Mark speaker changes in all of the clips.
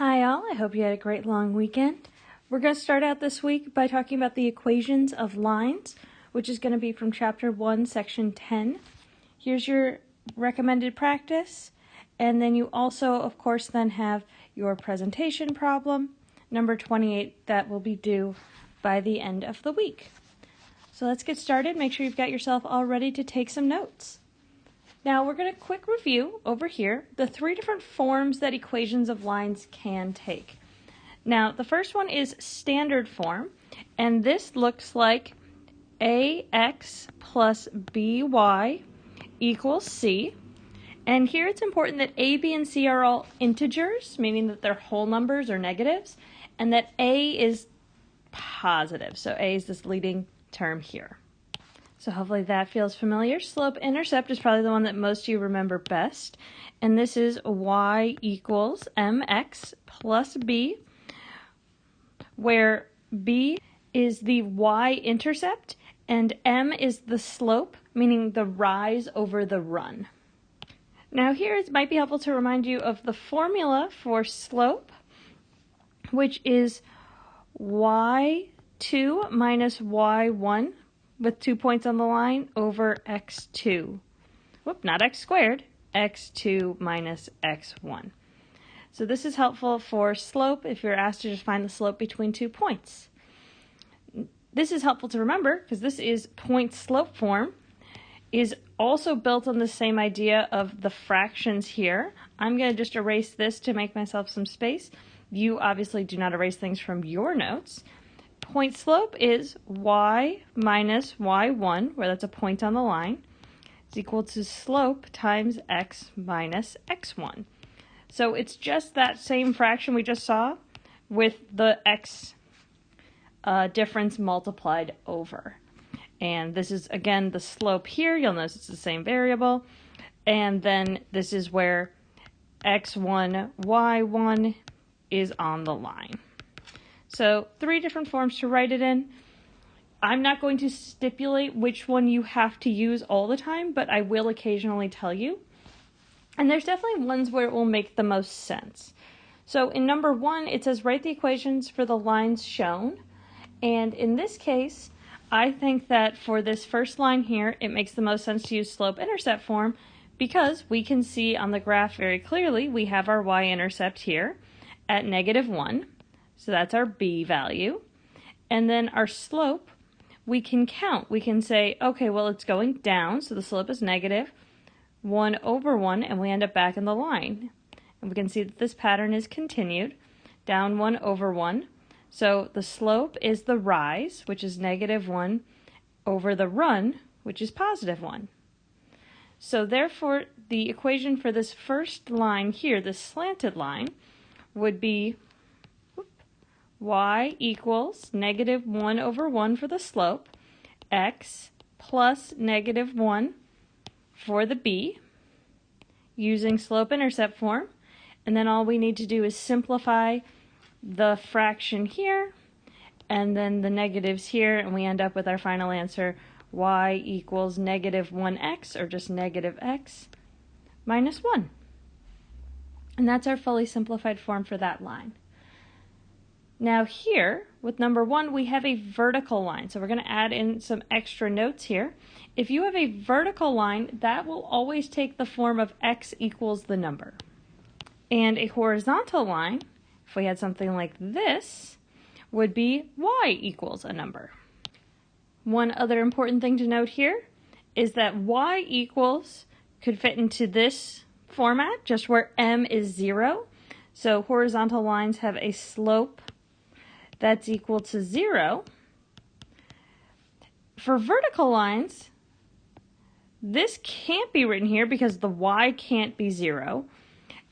Speaker 1: Hi all, I hope you had a great long weekend. We're going to start out this week by talking about the equations of lines, which is going to be from chapter 1, section 10. Here's your recommended practice, and then you also, of course, then have your presentation problem, number 28, that will be due by the end of the week. So let's get started. Make sure you've got yourself all ready to take some notes. Now we're going to quick review over here the three different forms that equations of lines can take. Now the first one is standard form, and this looks like ax plus by equals c. And here it's important that a, b, and c are all integers, meaning that they're whole numbers or negatives, and that a is positive. So a is this leading term here. So hopefully that feels familiar. Slope-intercept is probably the one that most of you remember best. And this is y equals mx plus b, where b is the y-intercept and m is the slope, meaning the rise over the run. Now here it might be helpful to remind you of the formula for slope, which is y2 minus y1 with 2 points on the line over x2. Whoop, not x squared, x2 minus x1. So this is helpful for slope if you're asked to just find the slope between 2 points. This is helpful to remember because this is point slope form, is also built on the same idea of the fractions here. I'm going to just erase this to make myself some space. You obviously do not erase things from your notes. Point slope is y minus y1, where that's a point on the line, is equal to slope times x minus x1. So it's just that same fraction we just saw with the x difference multiplied over. And this is, again, the slope here. You'll notice it's the same variable. And then this is where x1, y1 is on the line. So 3 different forms to write it in. I'm not going to stipulate which one you have to use all the time, but I will occasionally tell you. And there's definitely ones where it will make the most sense. So in number 1, it says write the equations for the lines shown. And in this case, I think that for this first line here, it makes the most sense to use slope-intercept form because we can see on the graph very clearly we have our y-intercept here at -1. So that's our b value. And then our slope, we can count. We can say, okay, well, it's going down, so the slope is -1 over 1, and we end up back in the line. And we can see that this pattern is continued, down 1 over 1. So the slope is the rise, which is -1, over the run, which is +1. So therefore, the equation for this first line here, this slanted line, would be y equals -1 over 1 for the slope, x plus -1 for the b, using slope-intercept form. And then all we need to do is simplify the fraction here, and then the negatives here, and we end up with our final answer, y equals -1x, or just -x, minus 1. And that's our fully simplified form for that line. Now here, with number 1, we have a vertical line. So we're going to add in some extra notes here. If you have a vertical line, that will always take the form of x equals the number. And a horizontal line, if we had something like this, would be y equals a number. One other important thing to note here is that y equals could fit into this format, just where m is 0. So horizontal lines have a slope that's equal to 0. For vertical lines, this can't be written here because the y can't be 0.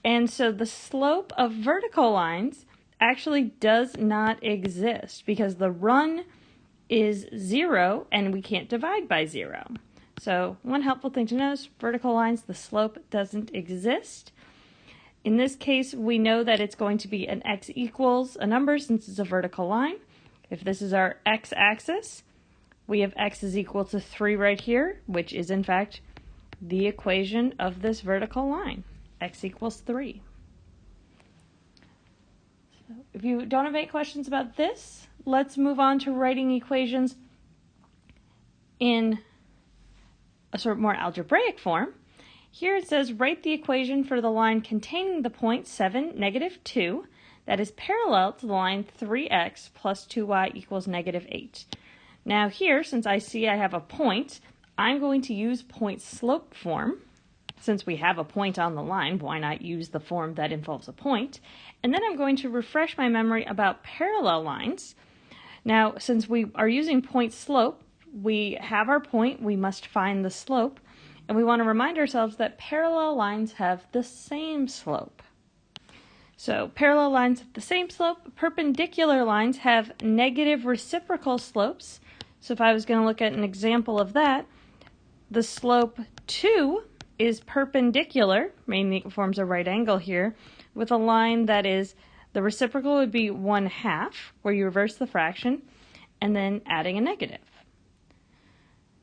Speaker 1: And so the slope of vertical lines actually does not exist because the run is 0 and we can't divide by 0. So one helpful thing to know is vertical lines, the slope doesn't exist. In this case, we know that it's going to be an x equals a number since it's a vertical line. If this is our x-axis, we have x is equal to 3 right here, which is in fact the equation of this vertical line. X equals 3. If you don't have any questions about this, let's move on to writing equations in a sort of more algebraic form. Here it says, write the equation for the line containing the point 7, -2, that is parallel to the line 3x plus 2y equals -8. Now here, since I see I have a point, I'm going to use point slope form. Since we have a point on the line, why not use the form that involves a point? And then I'm going to refresh my memory about parallel lines. Now, since we are using point slope, we have our point, we must find the slope, and we want to remind ourselves that parallel lines have the same slope. So parallel lines have the same slope. Perpendicular lines have negative reciprocal slopes. So if I was going to look at an example of that, the slope 2 is perpendicular, meaning it forms a right angle here, with a line that is, the reciprocal would be 1/2, where you reverse the fraction, and then adding a negative.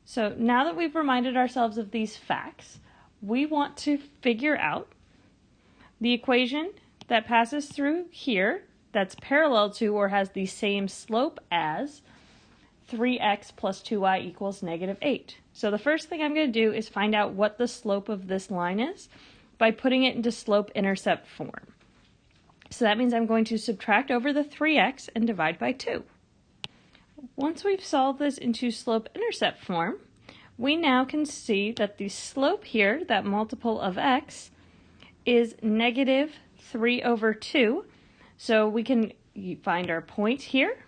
Speaker 1: So now that we've reminded ourselves of these facts, we want to figure out the equation that passes through here that's parallel to or has the same slope as 3x plus 2y equals -8. So the first thing I'm going to do is find out what the slope of this line is by putting it into slope-intercept form. So that means I'm going to subtract over the 3x and divide by 2. Once we've solved this into slope-intercept form, we now can see that the slope here, that multiple of x, is -3/2. So we can find our point here,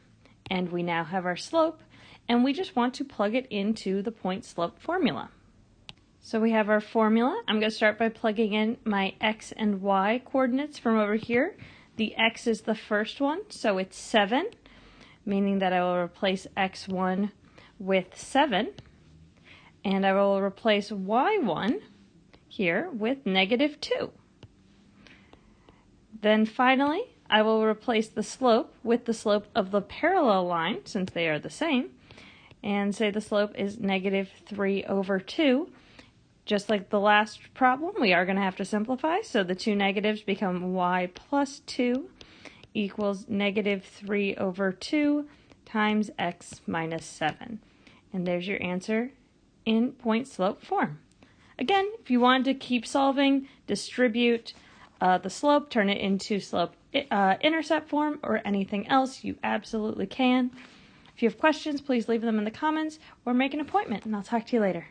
Speaker 1: and we now have our slope, and we just want to plug it into the point slope formula. So we have our formula. I'm going to start by plugging in my x and y coordinates from over here. The x is the first one, so it's 7, meaning that I will replace x1 with 7, and I will replace y1 here with -2. Then finally, I will replace the slope with the slope of the parallel line, since they are the same, and say the slope is -3/2. Just like the last problem, we are going to have to simplify, so the two negatives become y plus 2 equals -3/2 times x minus 7. And there's your answer in point slope form. Again, if you wanted to keep solving, distribute the slope, turn it into slope intercept form, or anything else, you absolutely can. If you have questions, please leave them in the comments or make an appointment, and I'll talk to you later.